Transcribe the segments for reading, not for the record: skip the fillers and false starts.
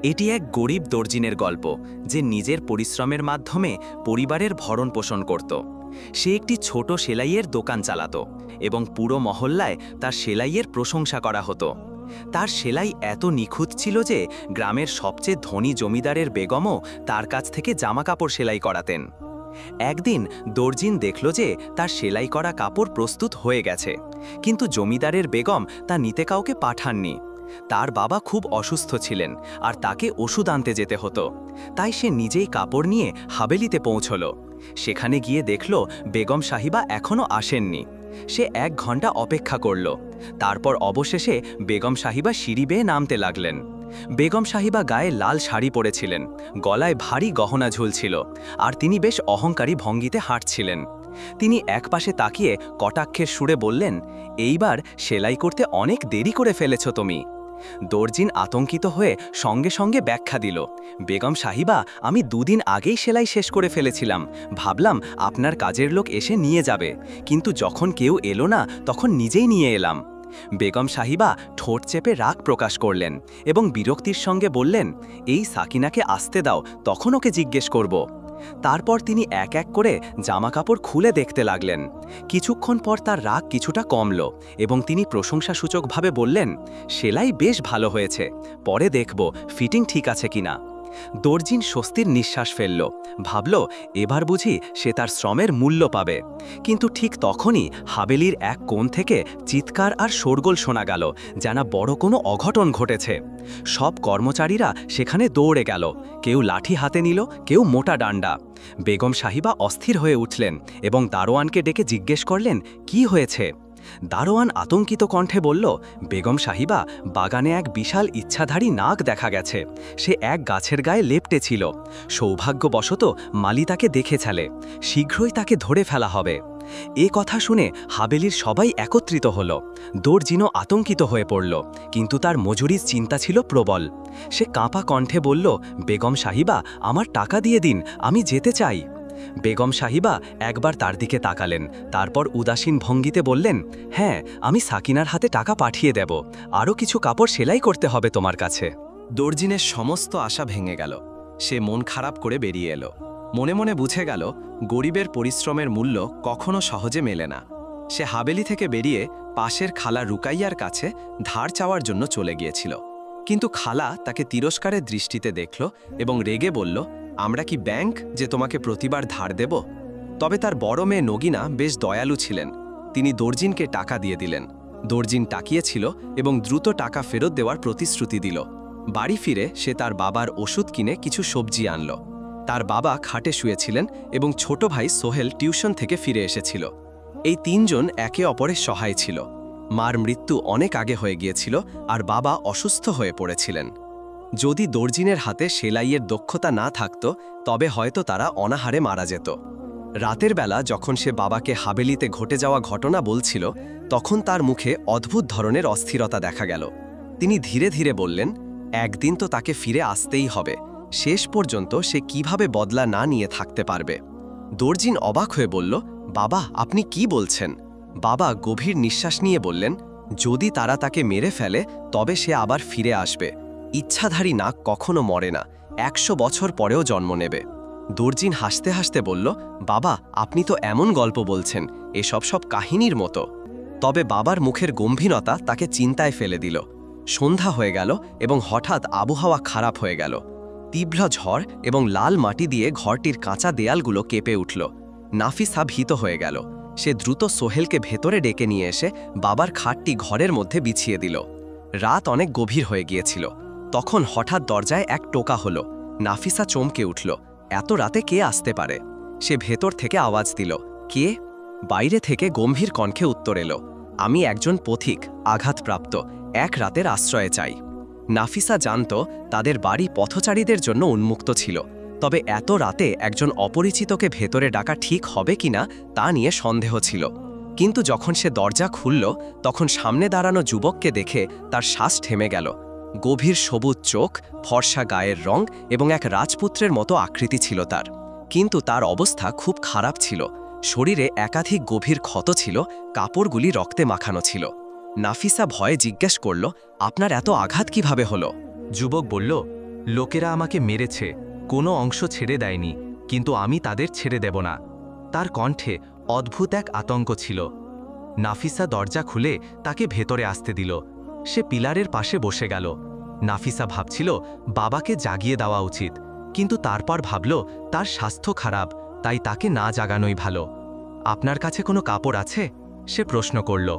এটি এক গরিব দর্জিনের গল্প, যে নিজের পরিশ্রমের মাধ্যমে পরিবারের ভরণ পোষণ করত। সে একটি ছোট সেলাইয়ের দোকান চালাত এবং পুরো মহল্লায় তার সেলাইয়ের প্রশংসা করা হতো। তার সেলাই এত নিখুঁত ছিল যে গ্রামের সবচেয়ে ধনী জমিদারের বেগমও তার কাছ থেকে জামাকাপড় সেলাই করাতেন। একদিন দর্জিন দেখল যে তার সেলাই করা কাপড় প্রস্তুত হয়ে গেছে, কিন্তু জমিদারের বেগম তা নিতে কাউকে পাঠাননি। তার বাবা খুব অসুস্থ ছিলেন আর তাকে ওষুধ আনতে যেতে হতো। তাই সে নিজেই কাপড় নিয়ে হাবেলিতে পৌঁছল। সেখানে গিয়ে দেখল বেগম সাহিবা এখনও আসেননি। সে 1 ঘন্টা অপেক্ষা করল। তারপর অবশেষে বেগম সাহিবা সিঁড়ি বেয়ে নামতে লাগলেন। বেগম সাহিবা গায়ে লাল শাড়ি পরেছিলেন, গলায় ভারী গহনা ঝুলছিল, আর তিনি বেশ অহংকারী ভঙ্গিতে হাঁটছিলেন। তিনি একপাশে তাকিয়ে কটাক্ষের সুরে বললেন, এইবার সেলাই করতে অনেক দেরি করে ফেলেছ তুমি। দর্জিন আতঙ্কিত হয়ে সঙ্গে সঙ্গে ব্যাখ্যা দিল, বেগম সাহিবা, আমি 2 দিন আগেই সেলাই শেষ করে ফেলেছিলাম। ভাবলাম আপনার কাজের লোক এসে নিয়ে যাবে, কিন্তু যখন কেউ এলো না তখন নিজেই নিয়ে এলাম। বেগম সাহিবা ঠোঁট চেপে রাগ প্রকাশ করলেন এবং বিরক্তির সঙ্গে বললেন, এই সাকিনাকে আসতে দাও, তখন ওকে জিজ্ঞেস করব। তারপর তিনি এক এক করে জামাকাপড় খুলে দেখতে লাগলেন। কিছুক্ষণ পর তার রাগ কিছুটা কমল এবং তিনি প্রশংসাসূচকভাবে বললেন, সেলাই বেশ ভালো হয়েছে, পরে দেখব ফিটিং ঠিক আছে কিনা। দর্জিন স্বস্তির নিঃশ্বাস ফেলল, ভাবল এবার বুঝি সে তার শ্রমের মূল্য পাবে। কিন্তু ঠিক তখনই হাবেলির এক কোণ থেকে চিৎকার আর শোরগোল শোনা গেল, যেন বড় কোনো অঘটন ঘটেছে। সব কর্মচারীরা সেখানে দৌড়ে গেল, কেউ লাঠি হাতে নিল, কেউ মোটা ডান্ডা। বেগম সাহিবা অস্থির হয়ে উঠলেন এবং দারোয়ানকে ডেকে জিজ্ঞেস করলেন, কি হয়েছে। দারোয়ান আতঙ্কিত কণ্ঠে বলল, বেগম সাহিবা, বাগানে এক বিশাল ইচ্ছাধারী নাগ দেখা গেছে। সে এক গাছের গায়ে লেপ্টে ছিল। সৌভাগ্যবশত মালি তাকে দেখে ছালে, শীঘ্রই তাকে ধরে ফেলা হবে। এ কথা শুনে হাবেলির সবাই একত্রিত হল। দর্জিনও আতঙ্কিত হয়ে পড়ল, কিন্তু তার মজুরির চিন্তা ছিল প্রবল। সে কাঁপা কণ্ঠে বলল, বেগম সাহিবা, আমার টাকা দিয়ে দিন, আমি যেতে চাই। বেগম সাহিবা একবার তার দিকে তাকালেন, তারপর উদাসীন ভঙ্গিতে বললেন, হ্যাঁ, আমি সাকিনার হাতে টাকা পাঠিয়ে দেব, আরও কিছু কাপড় সেলাই করতে হবে তোমার কাছে। দর্জিনের সমস্ত আশা ভেঙে গেল। সে মন খারাপ করে বেরিয়ে এলো। মনে মনে বুঝে গেল, গরিবের পরিশ্রমের মূল্য কখনো সহজে মেলে না। সে হাবেলি থেকে বেরিয়ে পাশের খালা রুকাইয়ার কাছে ধার চাওয়ার জন্য চলে গিয়েছিল। কিন্তু খালা তাকে তিরস্কারের দৃষ্টিতে দেখল এবং রেগে বলল, আমরা কি ব্যাংক যে তোমাকে প্রতিবার ধার দেব। তবে তার বড় মেয়ে নগিনা বেশ দয়ালু ছিলেন। তিনি দর্জিনকে টাকা দিয়ে দিলেন। দর্জিন তাকিয়েছিল এবং দ্রুত টাকা ফেরত দেওয়ার প্রতিশ্রুতি দিল। বাড়ি ফিরে সে তার বাবার ওষুধ কিনে কিছু সবজি আনল। তার বাবা খাটে শুয়েছিলেন এবং ছোট ভাই সোহেল টিউশন থেকে ফিরে এসেছিল। এই 3 জন একে অপরের সহায় ছিল। মার মৃত্যু অনেক আগে হয়ে গিয়েছিল আর বাবা অসুস্থ হয়ে পড়েছিলেন। যদি দর্জিনের হাতে সেলাইয়ের দক্ষতা না থাকত, তবে হয়তো তারা অনাহারে মারা যেত। রাতের বেলা যখন সে বাবাকে হাবেলিতে ঘটে যাওয়া ঘটনা বলছিল, তখন তার মুখে অদ্ভুত ধরনের অস্থিরতা দেখা গেল। তিনি ধীরে ধীরে বললেন, একদিন তো তাকে ফিরে আসতেই হবে। শেষ পর্যন্ত সে কিভাবে বদলা না নিয়ে থাকতে পারবে। দর্জিন অবাক হয়ে বলল, বাবা, আপনি কি বলছেন। বাবা গভীর নিঃশ্বাস নিয়ে বললেন, যদি তারা তাকে মেরে ফেলে তবে সে আবার ফিরে আসবে। ইচ্ছাধারী নাগ কখনো মরে না, 100 বছর পরেও জন্ম নেবে। দর্জিন হাসতে হাসতে বলল, বাবা, আপনি তো এমন গল্প বলছেন, এসব সব কাহিনীর মতো। তবে বাবার মুখের গম্ভীরতা তাকে চিন্তায় ফেলে দিল। সন্ধ্যা হয়ে গেল এবং হঠাৎ আবহাওয়া খারাপ হয়ে গেল। তীব্র ঝড় এবং লাল মাটি দিয়ে ঘরটির কাঁচা দেয়ালগুলো কেঁপে উঠল। নাফিসা ভীত হয়ে গেল। সে দ্রুত সোহেলকে ভেতরে ডেকে নিয়ে এসে বাবার খাটটি ঘরের মধ্যে বিছিয়ে দিল। রাত অনেক গভীর হয়ে গিয়েছিল। তখন হঠাৎ দরজায় এক টোকা হলো। নাফিসা চমকে উঠল, এত রাতে কে আসতে পারে। সে ভেতর থেকে আওয়াজ দিল, কে। বাইরে থেকে গম্ভীর কণ্ঠে উত্তর এলো, আমি একজন পথিক, আঘাতপ্রাপ্ত, এক রাতের আশ্রয়ে চাই। নাফিসা জানত তাদের বাড়ি পথচারীদের জন্য উন্মুক্ত ছিল, তবে এত রাতে একজন অপরিচিতকে ভেতরে ডাকা ঠিক হবে কিনা তা নিয়ে সন্দেহ ছিল। কিন্তু যখন সে দরজা খুলল, তখন সামনে দাঁড়ানো যুবককে দেখে তার শ্বাস থেমে গেল। গভীর সবুজ চোখ, ফর্সা গায়ের রং এবং এক রাজপুত্রের মতো আকৃতি ছিল তার। কিন্তু তার অবস্থা খুব খারাপ ছিল। শরীরে একাধিক গভীর ক্ষত ছিল, কাপড়গুলি রক্তে মাখানো ছিল। নাফিসা ভয়ে জিজ্ঞেস করল, আপনার এত আঘাত কিভাবে হলো। যুবক বলল, লোকেরা আমাকে মেরেছে, কোনো অংশ ছেড়ে দেয়নি, কিন্তু আমি তাদের ছেড়ে দেব না। তার কণ্ঠে অদ্ভুত এক আতঙ্ক ছিল। নাফিসা দরজা খুলে তাকে ভেতরে আসতে দিল। সে পিলারের পাশে বসে গেল। নাফিসা ভাবছিল বাবাকে জাগিয়ে দেওয়া উচিত, কিন্তু তারপর ভাবল তার স্বাস্থ্য খারাপ, তাই তাকে না জাগানোই ভালো। আপনার কাছে কোনো কাপড় আছে? সে প্রশ্ন করল।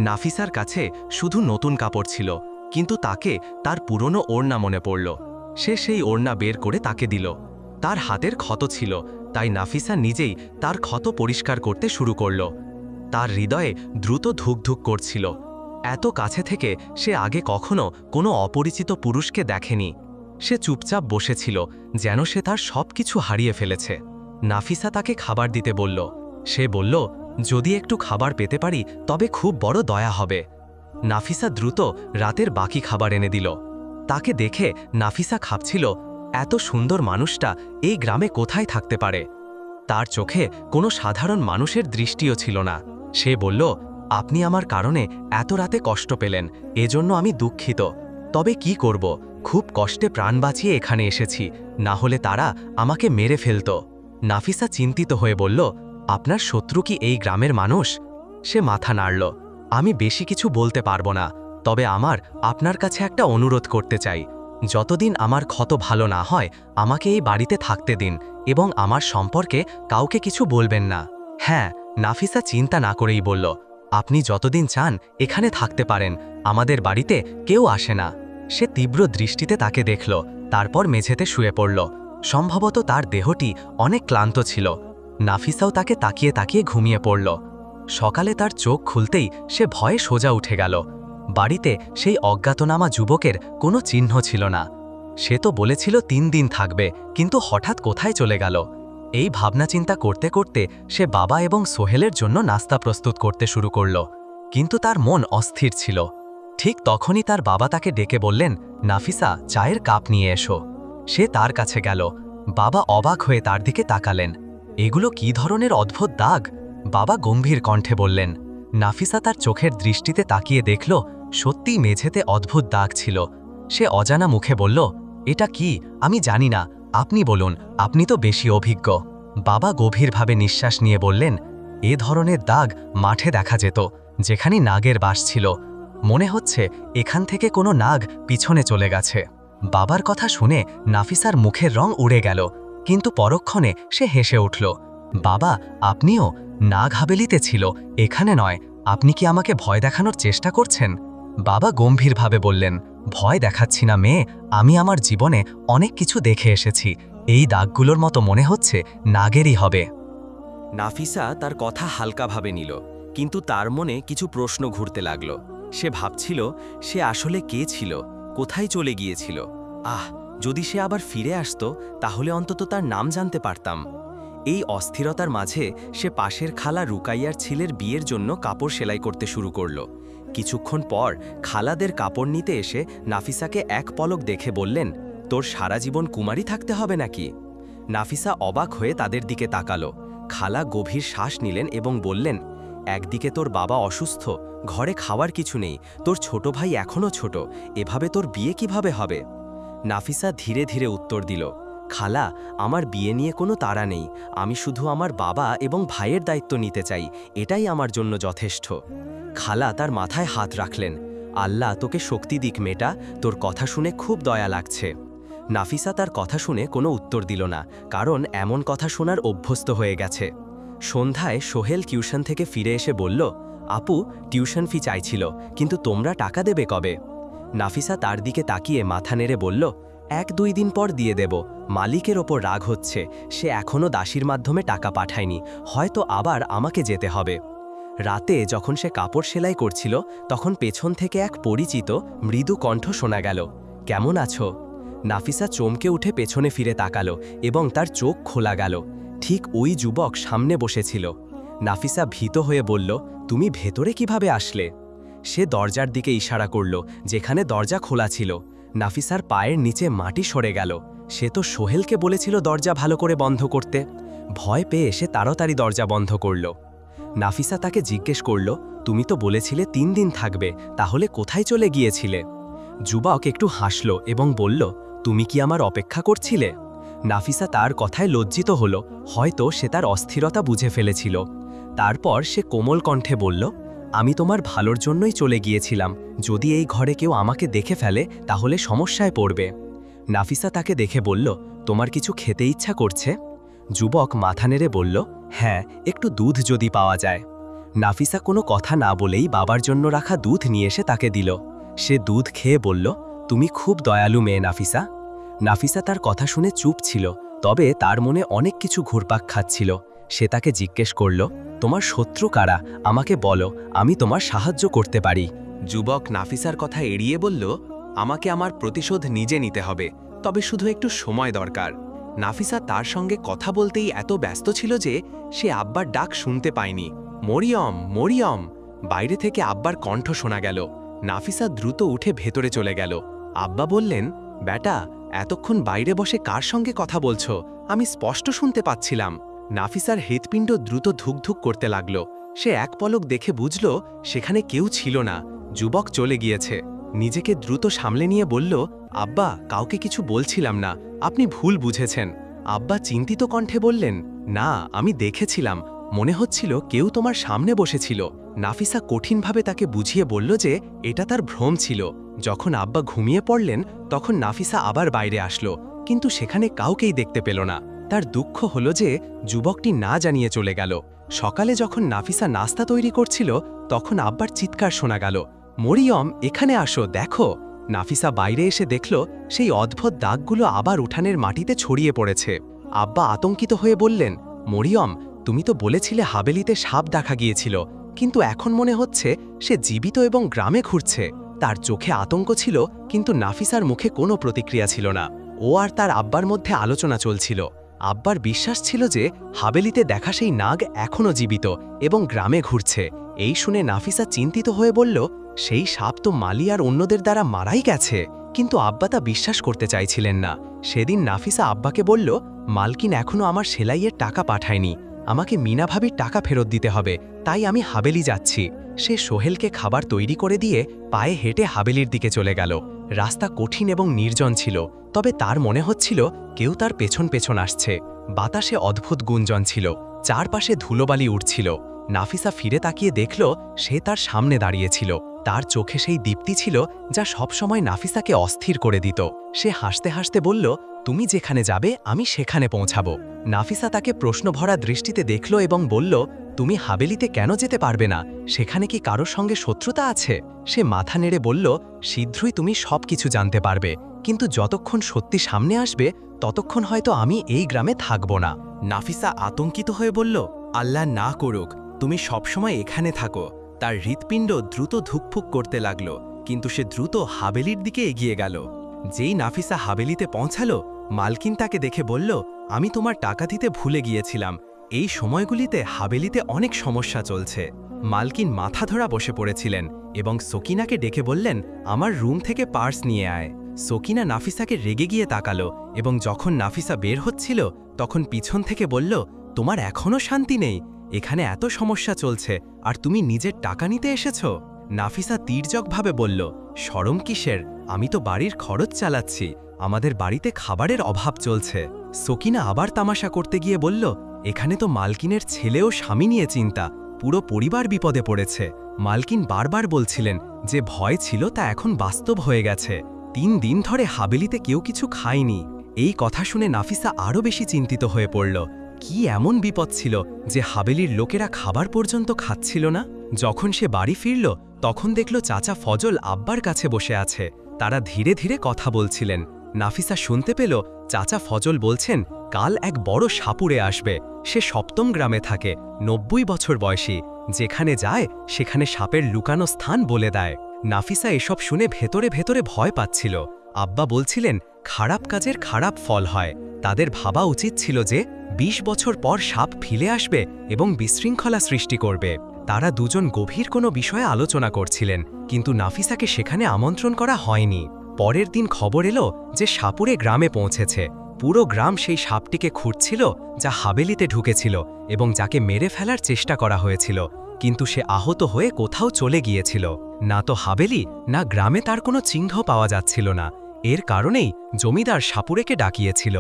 নাফিসার কাছে শুধু নতুন কাপড় ছিল, কিন্তু তাকে তার পুরনো ওড়না মনে পড়ল। সে সেই ওড়না বের করে তাকে দিল। তার হাতের ক্ষত ছিল, তাই নাফিসা নিজেই তার ক্ষত পরিষ্কার করতে শুরু করল। তার হৃদয়ে দ্রুত ধুকধুক করছিল। এত কাছে থেকে সে আগে কখনো কোনো অপরিচিত পুরুষকে দেখেনি। সে চুপচাপ বসেছিল, যেন সে তার সব কিছু হারিয়ে ফেলেছে। নাফিসা তাকে খাবার দিতে বলল। সে বলল, যদি একটু খাবার পেতে পারি তবে খুব বড় দয়া হবে। নাফিসা দ্রুত রাতের বাকি খাবার এনে দিল। তাকে দেখে নাফিসা ভাবছিল, এত সুন্দর মানুষটা এই গ্রামে কোথায় থাকতে পারে। তার চোখে কোনো সাধারণ মানুষের দৃষ্টিও ছিল না। সে বলল, আপনি আমার কারণে এত রাতে কষ্ট পেলেন, এজন্য আমি দুঃখিত। তবে কি করব, খুব কষ্টে প্রাণ বাঁচিয়ে এখানে এসেছি, না হলে তারা আমাকে মেরে ফেলত। নাফিসা চিন্তিত হয়ে বলল, আপনার শত্রু কি এই গ্রামের মানুষ? সে মাথা নাড়ল। আমি বেশি কিছু বলতে পারবো না, তবে আপনার কাছে একটা অনুরোধ করতে চাই। যতদিন আমার ক্ষত ভালো না হয় আমাকে এই বাড়িতে থাকতে দিন, এবং আমার সম্পর্কে কাউকে কিছু বলবেন না। হ্যাঁ, নাফিসা চিন্তা না করেই বলল, আপনি যতদিন চান এখানে থাকতে পারেন, আমাদের বাড়িতে কেউ আসে না। সে তীব্র দৃষ্টিতে তাকে দেখল, তারপর মেঝেতে শুয়ে পড়ল। সম্ভবত তার দেহটি অনেক ক্লান্ত ছিল। নাফিসাও তাকে তাকিয়ে তাকিয়ে ঘুমিয়ে পড়ল। সকালে তার চোখ খুলতেই সে ভয়ে সোজা উঠে গেল। বাড়িতে সেই অজ্ঞাতনামা যুবকের কোনো চিহ্ন ছিল না। সে তো বলেছিল 3 দিন থাকবে, কিন্তু হঠাৎ কোথায় চলে গেল? এই ভাবনা চিন্তা করতে করতে সে বাবা এবং সোহেলের জন্য নাস্তা প্রস্তুত করতে শুরু করল, কিন্তু তার মন অস্থির ছিল। ঠিক তখনই তার বাবা তাকে ডেকে বললেন, নাফিসা, চায়ের কাপ নিয়ে এসো। সে তার কাছে গেল। বাবা অবাক হয়ে তার দিকে তাকালেন। এগুলো কি ধরনের অদ্ভুত দাগ? বাবা গম্ভীর কণ্ঠে বললেন। নাফিসা তার চোখের দৃষ্টিতে তাকিয়ে দেখল, সত্যিই মেঝেতে অদ্ভুত দাগ ছিল। সে অজানা মুখে বলল, এটা কি? আমি জানি না, আপনি বলুন, আপনি তো বেশি অভিজ্ঞ। বাবা গভীরভাবে নিঃশ্বাস নিয়ে বললেন, এ ধরনের দাগ মাঠে দেখা যেত, যেখানে নাগের বাস ছিল। মনে হচ্ছে এখান থেকে কোনো নাগ পিছনে চলে গেছে। বাবার কথা শুনে নাফিসার মুখের রং উড়ে গেল, কিন্তু পরক্ষণে সে হেসে উঠল। বাবা, আপনিও? নাগ হাভেলিতে ছিল, এখানে নয়। আপনি কি আমাকে ভয় দেখানোর চেষ্টা করছেন? বাবা গম্ভীরভাবে বললেন, ভয় দেখাচ্ছি না মেয়ে, আমি আমার জীবনে অনেক কিছু দেখে এসেছি। এই দাগগুলোর মতো মনে হচ্ছে নাগেরই হবে। নাফিসা তার কথা হালকাভাবে নিল, কিন্তু তার মনে কিছু প্রশ্ন ঘুরতে লাগল। সে ভাবছিল, সে আসলে কে ছিল, কোথায় চলে গিয়েছিল? যদি সে আবার ফিরে আসতো, তাহলে অন্তত তার নাম জানতে পারতাম। এই অস্থিরতার মাঝে সে পাশের খালা রুকাইয়ার ছেলের বিয়ের জন্য কাপড় সেলাই করতে শুরু করল। কিছুক্ষণ পর খালাদের কাপড় নিতে এসে নাফিসাকে এক পলক দেখে বললেন, তোর সারা জীবন কুমারী থাকতে হবে নাকি? নাফিসা অবাক হয়ে তাদের দিকে তাকালো। খালা গভীর শ্বাস নিলেন এবং বললেন, একদিকে তোর বাবা অসুস্থ, ঘরে খাওয়ার কিছু নেই, তোর ছোট ভাই এখনও ছোট, এভাবে তোর বিয়ে কিভাবে হবে? নাফিসা ধীরে ধীরে উত্তর দিল, খালা, আমার বিয়ে নিয়ে কোনো তাড়া নেই, আমি শুধু আমার বাবা এবং ভাইয়ের দায়িত্ব নিতে চাই, এটাই আমার জন্য যথেষ্ট। খালা তার মাথায় হাত রাখলেন। আল্লাহ তোকে শক্তি দিক মেয়েটা, তোর কথা শুনে খুব দয়া লাগছে। নাফিসা তার কথা শুনে কোনো উত্তর দিল না, কারণ এমন কথা শোনার অভ্যস্ত হয়ে গেছে। সন্ধ্যায় সোহেল টিউশন থেকে ফিরে এসে বলল, আপু, টিউশন ফি চাইছিল, কিন্তু তোমরা টাকা দেবে কবে? নাফিসা তার দিকে তাকিয়ে মাথা নেড়ে বলল, 1-2 দিন পর দিয়ে দেব, মালিকের ওপর রাগ হচ্ছে, সে এখনও দাসীর মাধ্যমে টাকা পাঠায়নি, হয়তো আবার আমাকে যেতে হবে। রাতে যখন সে কাপড় সেলাই করছিল, তখন পেছন থেকে এক পরিচিত মৃদু কণ্ঠ শোনা গেল, কেমন আছো? নাফিসা চমকে উঠে পেছনে ফিরে তাকালো এবং তার চোখ খোলা গেল। ঠিক ওই যুবক সামনে বসেছিল। নাফিসা ভীত হয়ে বলল, তুমি ভেতরে কিভাবে আসলে? সে দরজার দিকে ইশারা করল, যেখানে দরজা খোলা ছিল। নাফিসার পায়ের নিচে মাটি সরে গেল। সে তো সোহেলকে বলেছিল দরজা ভালো করে বন্ধ করতে। ভয় পেয়ে সে তাড়াতাড়ি দরজা বন্ধ করল। নাফিসা তাকে জিজ্ঞেস করল, তুমি তো বলেছিলে 3 দিন থাকবে, তাহলে কোথায় চলে গিয়েছিলে? যুবক একটু হাসল এবং বলল, তুমি কি আমার অপেক্ষা করছিলে? নাফিসা তার কথায় লজ্জিত হলো, হয়তো সে তার অস্থিরতা বুঝে ফেলেছিল। তারপর সে কোমল কণ্ঠে বলল, আমি তোমার ভালোর জন্যই চলে গিয়েছিলাম। যদি এই ঘরে কেউ আমাকে দেখে ফেলে তাহলে সমস্যায় পড়বে। নাফিসা তাকে দেখে বলল, তোমার কিছু খেতে ইচ্ছা করছে? যুবক মাথা নেড়ে বলল, হ্যাঁ, একটু দুধ যদি পাওয়া যায়। নাফিসা কোনো কথা না বলেই বাবার জন্য রাখা দুধ নিয়ে এসে তাকে দিল। সে দুধ খেয়ে বলল, তুমি খুব দয়ালু মেয়ে নাফিসা। নাফিসা তার কথা শুনে চুপ ছিল, তবে তার মনে অনেক কিছু ঘুরপাক খাচ্ছিল। সে তাকে জিজ্ঞেস করল, তোমার শত্রু কারা? আমাকে বলো, আমি তোমার সাহায্য করতে পারি। যুবক নাফিসার কথা এড়িয়ে বলল, আমাকে আমার প্রতিশোধ নিজে নিতে হবে, তবে শুধু একটু সময় দরকার। নাফিসা তার সঙ্গে কথা বলতেই এত ব্যস্ত ছিল যে সে আব্বার ডাক শুনতে পায়নি। মরিয়ম, মরিয়ম! বাইরে থেকে আব্বার কণ্ঠ শোনা গেল। নাফিসা দ্রুত উঠে ভেতরে চলে গেল। আব্বা বললেন, বেটা, এতক্ষণ বাইরে বসে কার সঙ্গে কথা বলছো? আমি স্পষ্ট শুনতে পাচ্ছিলাম। নাফিসার হৃৎপিণ্ড দ্রুত ধুকধুক করতে লাগল। সে এক পলক দেখে বুঝল সেখানে কেউ ছিল না, যুবক চলে গিয়েছে। নিজেকে দ্রুত সামলে নিয়ে বলল, আব্বা, কাউকে কিছু বলছিলাম না, আপনি ভুল বুঝেছেন। আব্বা চিন্তিত কণ্ঠে বললেন, না, আমি দেখেছিলাম, মনে হচ্ছিল কেউ তোমার সামনে বসেছিল। নাফিসা কঠিনভাবে তাকে বুঝিয়ে বলল যে এটা তার ভ্রম ছিল। যখন আব্বা ঘুমিয়ে পড়লেন তখন নাফিসা আবার বাইরে আসলো, কিন্তু সেখানে কাউকেই দেখতে পেল না। তার দুঃখ হল যে যুবকটি না জানিয়ে চলে গেল। সকালে যখন নাফিসা নাস্তা তৈরি করছিল তখন আব্বার চিৎকার শোনা গেল, মরিয়ম, এখানে আসো, দেখো। নাফিসা বাইরে এসে দেখল সেই অদ্ভুত দাগগুলো আবার উঠানের মাটিতে ছড়িয়ে পড়েছে। আব্বা আতঙ্কিত হয়ে বললেন, মরিয়ম, তুমি তো বলেছিলে হাবেলিতে সাপ দেখা গিয়েছিল, কিন্তু এখন মনে হচ্ছে সে জীবিত এবং গ্রামে ঘুরছে। তার চোখে আতঙ্ক ছিল, কিন্তু নাফিসার মুখে কোনো প্রতিক্রিয়া ছিল না। ও আর তার আব্বার মধ্যে আলোচনা চলছিল। আব্বার বিশ্বাস ছিল যে হাবেলিতে দেখা সেই নাগ এখনও জীবিত এবং গ্রামে ঘুরছে। এই শুনে নাফিসা চিন্তিত হয়ে বলল, সেই সাপ তো মালি আর অন্যদের দ্বারা মারাই গেছে। কিন্তু আব্বা তা বিশ্বাস করতে চাইছিলেন না। সেদিন নাফিসা আব্বাকে বলল, মালকিন এখনও আমার সেলাইয়ের টাকা পাঠায়নি, আমাকে মিনা ভাবির টাকা ফেরত দিতে হবে, তাই আমি হাবেলি যাচ্ছি। সে সোহেলকে খাবার তৈরি করে দিয়ে পায়ে হেঁটে হাবেলির দিকে চলে গেল। রাস্তা কঠিন এবং নির্জন ছিল, তবে তার মনে হচ্ছিল কেউ তার পেছন পেছন আসছে। বাতাসে অদ্ভুত গুঞ্জন ছিল, চারপাশে ধুলোবালি উঠছিল। নাফিসা ফিরে তাকিয়ে দেখল সে তার সামনে দাঁড়িয়েছিল। তার চোখে সেই দীপ্তি ছিল যা সবসময় নাফিসাকে অস্থির করে দিত। সে হাসতে হাসতে বলল, তুমি যেখানে যাবে আমি সেখানে পৌঁছাবো। নাফিসা তাকে প্রশ্নভরা দৃষ্টিতে দেখল এবং বলল, তুমি হাবেলিতে কেন যেতে পারবে না? সেখানে কি কারোর সঙ্গে শত্রুতা আছে? সে মাথা নেড়ে বলল, শীঘ্রই তুমি সবকিছু জানতে পারবে, কিন্তু যতক্ষণ সত্যি সামনে আসবে ততক্ষণ হয়তো আমি এই গ্রামে থাকব না। নাফিসা আতঙ্কিত হয়ে বলল, আল্লাহ না করুক, তুমি সবসময় এখানে থাকো। তার হৃৎপিণ্ড দ্রুত ধুকফুক করতে লাগল, কিন্তু সে দ্রুত হাবেলির দিকে এগিয়ে গেল। যেই নাফিসা হাবেলিতে পৌঁছালো, মালকিন তাকে দেখে বলল, আমি তোমার টাকা দিতে ভুলে গিয়েছিলাম। এই সময়গুলিতে হাবেলিতে অনেক সমস্যা চলছে। মালকিন মাথা ধরা বসে পড়েছিলেন এবং সকিনাকে ডেকে বললেন, আমার রুম থেকে পার্স নিয়ে আয়। সকিনা নাফিসাকে রেগে গিয়ে তাকালো এবং যখন নাফিসা বের হচ্ছিল তখন পিছন থেকে বলল, তোমার এখনও শান্তি নেই? এখানে এত সমস্যা চলছে আর তুমি নিজের টাকা নিতে এসেছ? নাফিসা তীর্যকভাবে বলল, শরম কিসের? আমি তো বাড়ির খরচ চালাচ্ছি, আমাদের বাড়িতে খাবারের অভাব চলছে। সকিনা আবার তামাশা করতে গিয়ে বলল, এখানে তো মালকিনের ছেলেও স্বামী নিয়ে চিন্তা, পুরো পরিবার বিপদে পড়েছে। মালকিন বারবার বলছিলেন যে ভয় ছিল তা এখন বাস্তব হয়ে গেছে। 3 দিন ধরে হাবেলিতে কেউ কিছু খায়নি। এই কথা শুনে নাফিসা আরও বেশি চিন্তিত হয়ে পড়ল। কি এমন বিপদ ছিল যে হাবেলির লোকেরা খাবার পর্যন্ত খাচ্ছিল না? যখন সে বাড়ি ফিরল তখন দেখল চাচা ফজল আব্বার কাছে বসে আছে। তারা ধীরে ধীরে কথা বলছিলেন। নাফিসা শুনতে পেল চাচা ফজল বলছেন, কাল এক বড় সাপুড়ে আসবে। সে 7ম গ্রামে থাকে, 90 বছর বয়সী। যেখানে যায় সেখানে সাপের লুকানো স্থান বলে দেয়। নাফিসা এসব শুনে ভেতরে ভেতরে ভয় পাচ্ছিল। আব্বা বলছিলেন, খারাপ কাজের খারাপ ফল হয়। তাদের ভাবা উচিত ছিল যে 20 বছর পর সাপ ফিরে আসবে এবং বিশৃঙ্খলা সৃষ্টি করবে। তারা দুজন গভীর কোনো বিষয়ে আলোচনা করছিলেন, কিন্তু নাফিসাকে সেখানে আমন্ত্রণ করা হয়নি। পরের দিন খবর এলো যে সাপুড়ে গ্রামে পৌঁছেছে। পুরো গ্রাম সেই সাপটিকে খুঁজছিল যা হাবেলিতে ঢুকেছিল এবং যাকে মেরে ফেলার চেষ্টা করা হয়েছিল, কিন্তু সে আহত হয়ে কোথাও চলে গিয়েছিল। না তো হাবেলি না গ্রামে তার কোনো চিহ্ন পাওয়া যাচ্ছিল না। এর কারণেই জমিদার সাপুড়েকে ডাকিয়েছিল।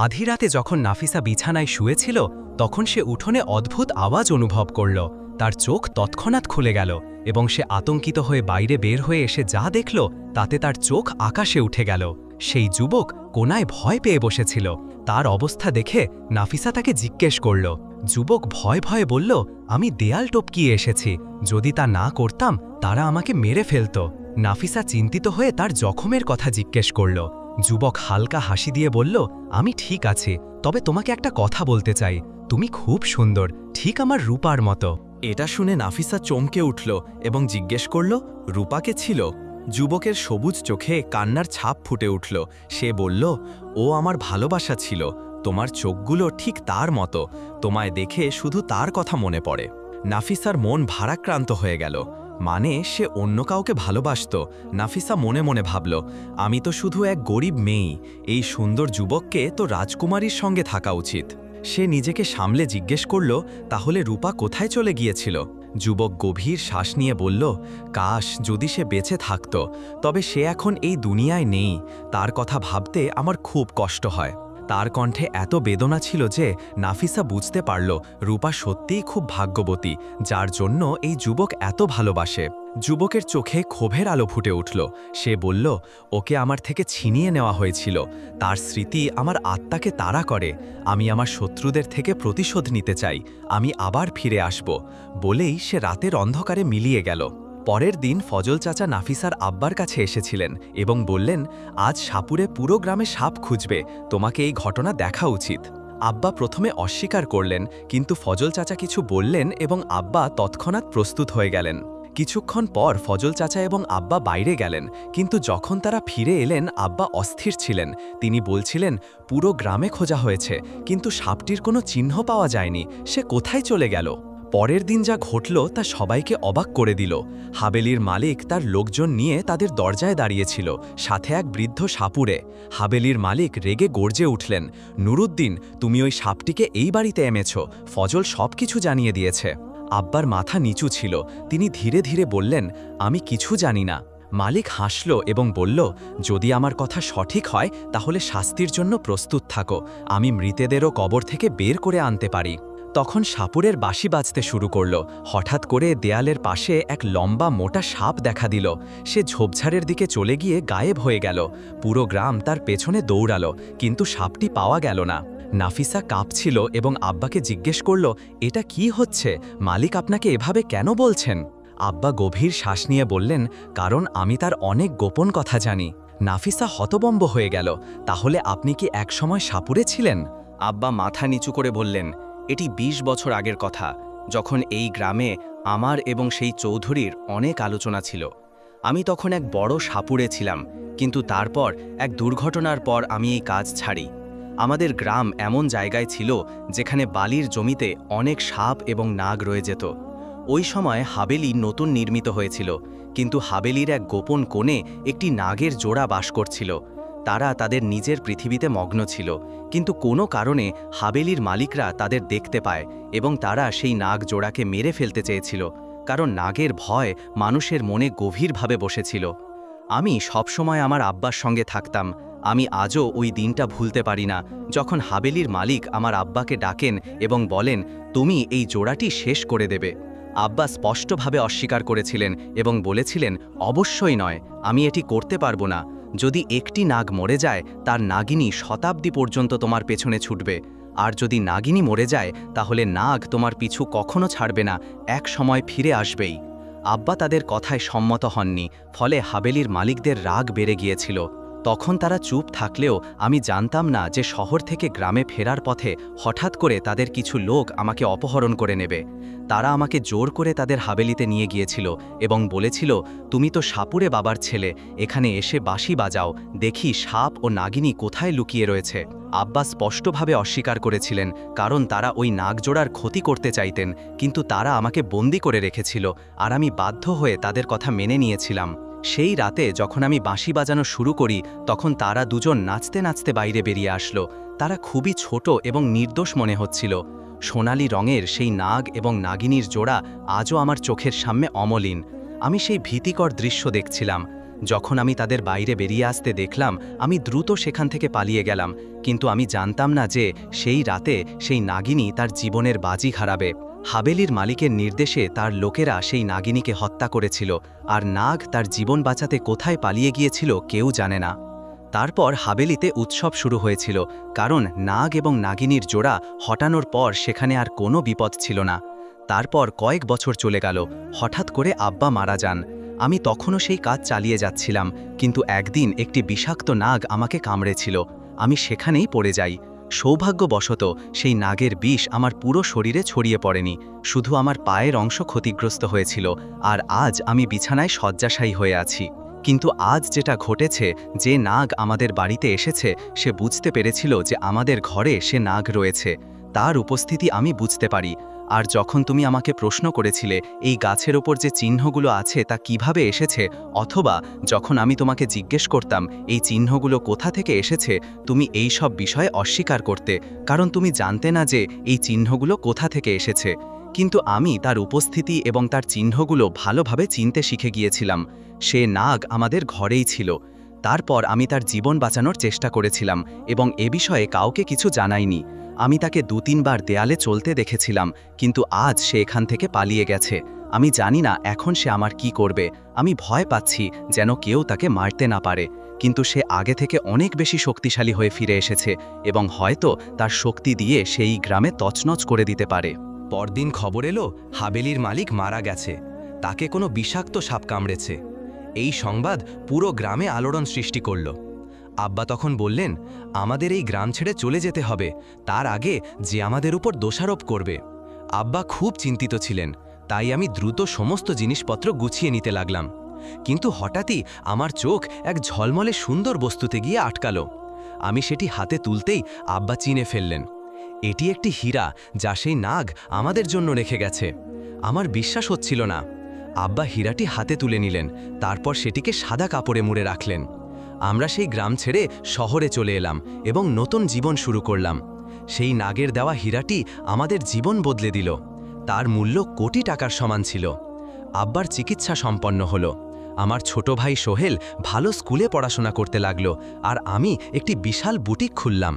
আধি রাতে যখন নাফিসা বিছানায় শুয়েছিল তখন সে উঠোনে অদ্ভুত আওয়াজ অনুভব করল। তার চোখ তৎক্ষণাৎ খুলে গেল এবং সে আতঙ্কিত হয়ে বাইরে বের হয়ে এসে যা দেখল তাতে তার চোখ আকাশে উঠে গেল। সেই যুবক কোনায় ভয় পেয়ে বসেছিল। তার অবস্থা দেখে নাফিসা তাকে জিজ্ঞেস করল। যুবক ভয়ে ভয়ে বলল, আমি দেয়াল টপকিয়ে এসেছি, যদি তা না করতাম তারা আমাকে মেরে ফেলত। নাফিসা চিন্তিত হয়ে তার জখমের কথা জিজ্ঞেস করল। যুবক হালকা হাসি দিয়ে বলল, আমি ঠিক আছি, তবে তোমাকে একটা কথা বলতে চাই, তুমি খুব সুন্দর, ঠিক আমার রূপার মতো। এটা শুনে নাফিসা চমকে উঠল এবং জিজ্ঞেস করল, রূপাকে ছিল? যুবকের সবুজ চোখে কান্নার ছাপ ফুটে উঠল। সে বলল, ও আমার ভালোবাসা ছিল, তোমার চোখগুলো ঠিক তার মতো, তোমায় দেখে শুধু তার কথা মনে পড়ে। নাফিসার মন ভারাক্রান্ত হয়ে গেল। মানে সে অন্য কাউকে ভালোবাসত। নাফিসা মনে মনে ভাবল, আমি তো শুধু এক গরিব মেয়ে, এই সুন্দর যুবককে তো রাজকুমারীর সঙ্গে থাকা উচিত। সে নিজেকে সামলে জিজ্ঞেস করল, তাহলে রূপা কোথায় চলে গিয়েছিল? যুবক গভীর শ্বাস নিয়ে বলল, কাশ যদি সে বেঁচে থাকত, তবে সে এখন এই দুনিয়ায় নেই, তার কথা ভাবতে আমার খুব কষ্ট হয়। তার কণ্ঠে এত বেদনা ছিল যে নাফিসা বুঝতে পারল রূপা সত্যিই খুব ভাগ্যবতী, যার জন্য এই যুবক এত ভালোবাসে। যুবকের চোখে ক্ষোভের আলো ফুটে উঠল। সে বলল, ওকে আমার থেকে ছিনিয়ে নেওয়া হয়েছিল, তার স্মৃতি আমার আত্মাকে তাড়া করে, আমি আমার শত্রুদের থেকে প্রতিশোধ নিতে চাই, আমি আবার ফিরে আসব। বলেই সে রাতের অন্ধকারে মিলিয়ে গেল। পরের দিন ফজল চাচা নাফিসার আব্বার কাছে এসেছিলেন এবং বললেন, আজ সাপুরে পুরো গ্রামে সাপ খুঁজবে, তোমাকে এই ঘটনা দেখা উচিত। আব্বা প্রথমে অস্বীকার করলেন, কিন্তু ফজল চাচা কিছু বললেন এবং আব্বা তৎক্ষণাৎ প্রস্তুত হয়ে গেলেন। কিছুক্ষণ পর ফজল চাচা এবং আব্বা বাইরে গেলেন, কিন্তু যখন তারা ফিরে এলেন আব্বা অস্থির ছিলেন। তিনি বলছিলেন, পুরো গ্রামে খোঁজা হয়েছে, কিন্তু সাপটির কোনো চিহ্ন পাওয়া যায়নি, সে কোথায় চলে গেল? পরের দিন যা ঘটল তা সবাইকে অবাক করে দিল। হাবেলির মালিক তার লোকজন নিয়ে তাদের দরজায় দাঁড়িয়েছিল, সাথে এক বৃদ্ধ সাপুড়ে। হাবেলির মালিক রেগে গর্জে উঠলেন, নুরুদ্দিন, তুমি ওই সাপটিকে এই বাড়িতে এনেছ, ফজল সবকিছু জানিয়ে দিয়েছে। আব্বার মাথা নিচু ছিল, তিনি ধীরে ধীরে বললেন, আমি কিছু জানি না। মালিক হাসল এবং বলল, যদি আমার কথা সঠিক হয় তাহলে শাস্তির জন্য প্রস্তুত থাকো, আমি মৃতদেরও কবর থেকে বের করে আনতে পারি। তখন সাপুরের বাঁশি বাজতে শুরু করল। হঠাৎ করে দেয়ালের পাশে এক লম্বা মোটা সাপ দেখা দিল। সে ঝোপঝাড়ের দিকে চলে গিয়ে গায়েব হয়ে গেল। পুরো গ্রাম তার পেছনে দৌড়ালো, কিন্তু সাপটি পাওয়া গেল না। নাফিসা কাঁপছিল এবং আব্বাকে জিজ্ঞেস করল, এটা কি হচ্ছে, মালিক আপনাকে এভাবে কেন বলছেন? আব্বা গভীর শ্বাস নিয়ে বললেন, কারণ আমি তার অনেক গোপন কথা জানি। নাফিসা হতবম্ব হয়ে গেল, তাহলে আপনি কি একসময় সাপুরে ছিলেন? আব্বা মাথা নিচু করে বললেন, এটি ২০ বছর আগের কথা, যখন এই গ্রামে আমার এবং সেই চৌধুরীর অনেক আলোচনা ছিল। আমি তখন এক বড় সাপুড়ে ছিলাম, কিন্তু তারপর এক দুর্ঘটনার পর আমি এই কাজ ছাড়ি। আমাদের গ্রাম এমন জায়গায় ছিল যেখানে বালির জমিতে অনেক সাপ এবং নাগ রয়ে যেত। ওই সময় হাবেলি নতুন নির্মিত হয়েছিল, কিন্তু হাবেলির এক গোপন কোণে একটি নাগের জোড়া বাস করছিল। তারা তাদের নিজের পৃথিবীতে মগ্ন ছিল, কিন্তু কোনো কারণে হাবেলির মালিকরা তাদের দেখতে পায় এবং তারা সেই নাগ জোড়াকে মেরে ফেলতে চেয়েছিল, কারণ নাগের ভয় মানুষের মনে গভীরভাবে বসেছিল। আমি সবসময় আমার আব্বার সঙ্গে থাকতাম। আমি আজও ওই দিনটা ভুলতে পারি না, যখন হাবেলির মালিক আমার আব্বাকে ডাকেন এবং বলেন, তুমি এই জোড়াটি শেষ করে দেবে। আব্বা স্পষ্টভাবে অস্বীকার করেছিলেন এবং বলেছিলেন, অবশ্যই নয়, আমি এটি করতে পারবো না। যদি একটি নাগ মরে যায়, তার নাগিনী শতাব্দী পর্যন্ত তোমার পেছনে ছুটবে, আর যদি নাগিনী মরে যায় তাহলে নাগ তোমার পিছু কখনো ছাড়বে না, এক সময় ফিরে আসবেই। আব্বা তাদের কথায় সম্মত হননি, ফলে হাবেলির মালিকদের রাগ বেড়ে গিয়েছিল। তখন তারা চুপ থাকলেও আমি জানতাম না যে শহর থেকে গ্রামে ফেরার পথে হঠাৎ করে তাদের কিছু লোক আমাকে অপহরণ করে নেবে। তারা আমাকে জোর করে তাদের হাবেলিতে নিয়ে গিয়েছিল এবং বলেছিল, তুমি তো সাপুরে বাবার ছেলে, এখানে এসে বাঁশি বাজাও, দেখি সাপ ও নাগিনী কোথায় লুকিয়ে রয়েছে। আব্বা স্পষ্টভাবে অস্বীকার করেছিলেন, কারণ তারা ওই নাগজোড়ার ক্ষতি করতে চাইতেন, কিন্তু তারা আমাকে বন্দি করে রেখেছিল আর আমি বাধ্য হয়ে তাদের কথা মেনে নিয়েছিলাম। সেই রাতে যখন আমি বাঁশি বাজানো শুরু করি, তখন তারা দুজন নাচতে নাচতে বাইরে বেরিয়ে আসলো। তারা খুবই ছোট এবং নির্দোষ মনে হচ্ছিল। সোনালি রঙের সেই নাগ এবং নাগিনীর জোড়া আজও আমার চোখের সামনে অমলিন। আমি সেই ভীতিকর দৃশ্য দেখছিলাম। যখন আমি তাদের বাইরে বেরিয়ে আসতে দেখলাম আমি দ্রুত সেখান থেকে পালিয়ে গেলাম, কিন্তু আমি জানতাম না যে সেই রাতে সেই নাগিনী তার জীবনের বাজি হারাবে। হাবেলির মালিকের নির্দেশে তার লোকেরা সেই নাগিনীকে হত্যা করেছিল, আর নাগ তার জীবন বাঁচাতে কোথায় পালিয়ে গিয়েছিল কেউ জানে না। তারপর হাবেলিতে উৎসব শুরু হয়েছিল, কারণ নাগ এবং নাগিনীর জোড়া হটানোর পর সেখানে আর কোনো বিপদ ছিল না। তারপর কয়েক বছর চলে গেল, হঠাৎ করে আব্বা মারা যান। আমি তখনও সেই কাজ চালিয়ে যাচ্ছিলাম, কিন্তু একদিন একটি বিষাক্ত নাগ আমাকে কামড়েছিল। আমি সেখানেই পড়ে যাই। সৌভাগ্যবশত সেই নাগের বিষ আমার পুরো শরীরে ছড়িয়ে পড়েনি, শুধু আমার পায়ের অংশ ক্ষতিগ্রস্ত হয়েছিল, আর আজ আমি বিছানায় শয্যাশায়ী হয়ে আছি। কিন্তু আজ যেটা ঘটেছে, যে নাগ আমাদের বাড়িতে এসেছে সে বুঝতে পেরেছিল যে আমাদের ঘরে সে নাগ রয়েছে। তার উপস্থিতি আমি বুঝতে পারি। আর যখন তুমি আমাকে প্রশ্ন করেছিলে এই গাছের ওপর যে চিহ্নগুলো আছে তা কিভাবে এসেছে, অথবা যখন আমি তোমাকে জিজ্ঞেস করতাম এই চিহ্নগুলো কোথা থেকে এসেছে, তুমি এই সব বিষয়ে অস্বীকার করতে, কারণ তুমি জানতে না যে এই চিহ্নগুলো কোথা থেকে এসেছে। কিন্তু আমি তার উপস্থিতি এবং তার চিহ্নগুলো ভালোভাবে চিনতে শিখে গিয়েছিলাম। সে নাগ আমাদের ঘরেই ছিল। তারপর আমি তার জীবন বাঁচানোর চেষ্টা করেছিলাম এবং এ বিষয়ে কাউকে কিছু জানাইনি। আমি তাকে 2-3 বার দেয়ালে চলতে দেখেছিলাম, কিন্তু আজ সে এখান থেকে পালিয়ে গেছে। আমি জানি না এখন সে আমার কি করবে। আমি ভয় পাচ্ছি যেন কেউ তাকে মারতে না পারে, কিন্তু সে আগে থেকে অনেক বেশি শক্তিশালী হয়ে ফিরে এসেছে এবং হয়তো তার শক্তি দিয়ে সেই গ্রামে তছনছ করে দিতে পারে। পরদিন খবর এলো হাবেলির মালিক মারা গেছে, তাকে কোনো বিষাক্ত সাপ কামড়েছে। এই সংবাদ পুরো গ্রামে আলোড়ন সৃষ্টি করল। আব্বা তখন বললেন, আমাদের এই গ্রাম ছেড়ে চলে যেতে হবে, তার আগে যে আমাদের উপর দোষারোপ করবে। আব্বা খুব চিন্তিত ছিলেন, তাই আমি দ্রুত সমস্ত জিনিসপত্র গুছিয়ে নিতে লাগলাম। কিন্তু হঠাৎই আমার চোখ এক ঝলমলে সুন্দর বস্তুতে গিয়ে আটকালো। আমি সেটি হাতে তুলতেই আব্বা চিনে ফেললেন। এটি একটি হীরা, যা সেই নাগ আমাদের জন্য রেখে গেছে। আমার বিশ্বাস হচ্ছিল না। আব্বা হীরাটি হাতে তুলে নিলেন, তারপর সেটিকে সাদা কাপড়ে মুড়ে রাখলেন। আমরা সেই গ্রাম ছেড়ে শহরে চলে এলাম এবং নতুন জীবন শুরু করলাম। সেই নাগের দেওয়া হীরাটি আমাদের জীবন বদলে দিল। তার মূল্য কোটি টাকার সমান ছিল। আব্বার চিকিৎসা সম্পন্ন হলো। আমার ছোট ভাই সোহেল ভালো স্কুলে পড়াশোনা করতে লাগলো, আর আমি একটি বিশাল বুটিক খুললাম।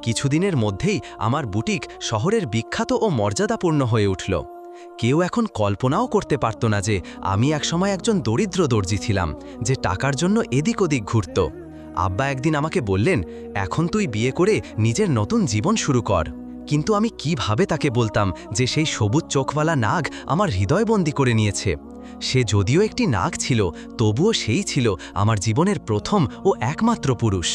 কিছুদিনের মধ্যেই আমার বুটিক শহরের বিখ্যাত ও মর্যাদাপূর্ণ হয়ে উঠল। কেউ এখন কল্পনাও করতে পারত না যে আমি একসময় একজন দরিদ্র দর্জি ছিলাম, যে টাকার জন্য এদিক ওদিক ঘুরত। আব্বা একদিন আমাকে বললেন, এখন তুই বিয়ে করে নিজের নতুন জীবন শুরু কর। কিন্তু আমি কিভাবে তাকে বলতাম যে সেই সবুজ চোখওয়ালা নাগ আমার হৃদয়বন্দী করে নিয়েছে। সে যদিও একটি নাগ ছিল, তবুও সেই ছিল আমার জীবনের প্রথম ও একমাত্র পুরুষ।